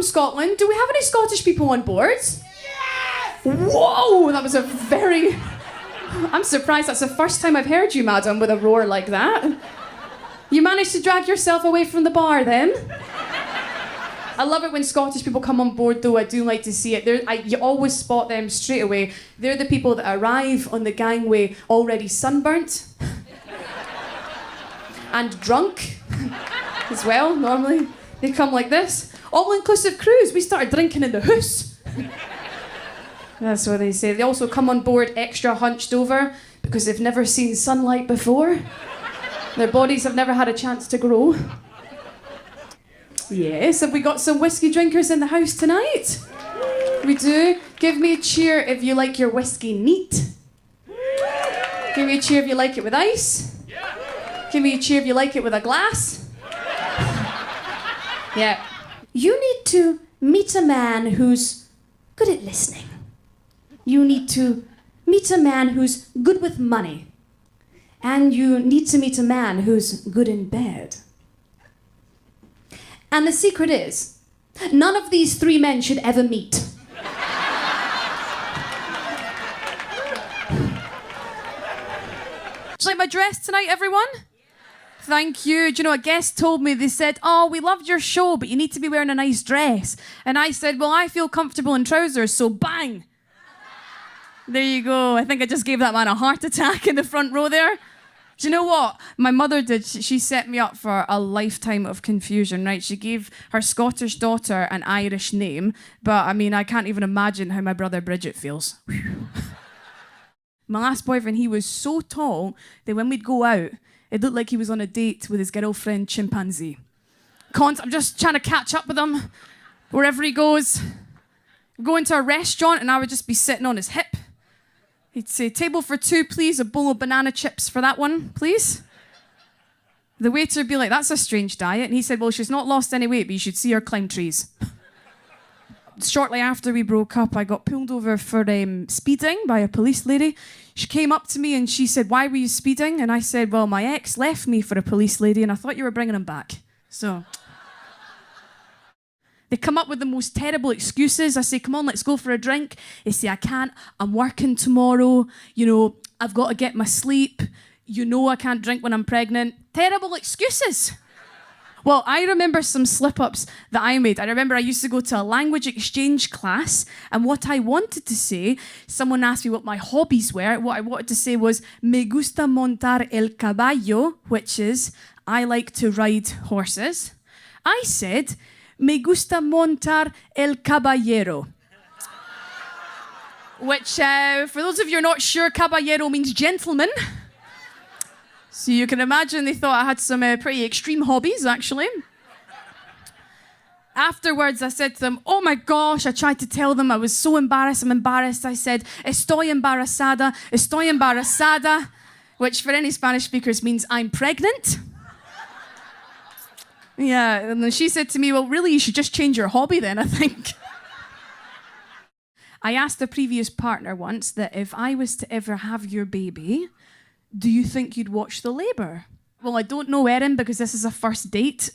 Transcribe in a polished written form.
Scotland. Do we have any Scottish people on board? Yes! Whoa, that was a very... I'm surprised that's the first time I've heard you, madam, with a roar like that. You managed to drag yourself away from the bar then? I love it when Scottish people come on board, though. I do like to see it. You always spot them straight away. They're the people that arrive on the gangway already sunburnt and drunk as well, normally. They come like this. All-inclusive cruise. We started drinking in the house. That's what they say. They also come on board extra hunched over because they've never seen sunlight before. Their bodies have never had a chance to grow. Yes, have we got some whiskey drinkers in the house tonight? We do. Give me a cheer if you like your whiskey neat. Give me a cheer if you like it with ice. Give me a cheer if you like it with a glass. Yeah. You need to meet a man who's good at listening. You need to meet a man who's good with money. And you need to meet a man who's good in bed. And the secret is, none of these three men should ever meet. Do you like my dress tonight, everyone? Thank you. Do you know, a guest told me, they said, oh, we loved your show, but you need to be wearing a nice dress. And I said, well, I feel comfortable in trousers, so bang. There you go. I think I just gave that man a heart attack in the front row there. Do you know what? My mother did. She set me up for a lifetime of confusion, right? She gave her Scottish daughter an Irish name, but I mean, I can't even imagine how my brother Bridget feels. My last boyfriend, he was so tall that when we'd go out, it looked like he was on a date with his girlfriend chimpanzee. I'm just trying to catch up with him wherever he goes. We'd go into a restaurant and I would just be sitting on his hip. He'd say, table for two, please, a bowl of banana chips for that one, please. The waiter would be like, that's a strange diet. And he said, well, she's not lost any weight, but you should see her climb trees. Shortly after we broke up, I got pulled over for speeding by a police lady. She came up to me and she said, why were you speeding? And I said, well, my ex left me for a police lady and I thought you were bringing him back. So... They come up with the most terrible excuses. I say, come on, let's go for a drink. They say, I can't. I'm working tomorrow. You know, I've got to get my sleep. You know I can't drink when I'm pregnant. Terrible excuses. Well, I remember some slip-ups that I made. I remember I used to go to a language exchange class, and what I wanted to say, someone asked me what my hobbies were. What I wanted to say was, me gusta montar el caballo, which is, I like to ride horses. I said, me gusta montar el caballero. Which, for those of you who are not sure, caballero means gentleman. So you can imagine they thought I had some pretty extreme hobbies, actually. Afterwards, I said to them, oh my gosh, I tried to tell them I was so embarrassed. I'm embarrassed. I said, estoy embarazada, which for any Spanish speakers means I'm pregnant. Yeah, and then she said to me, well, really, you should just change your hobby then, I think. I asked a previous partner once that if I was to ever have your baby, do you think you'd watch the labour? Well, I don't know, Erin, because this is a first date.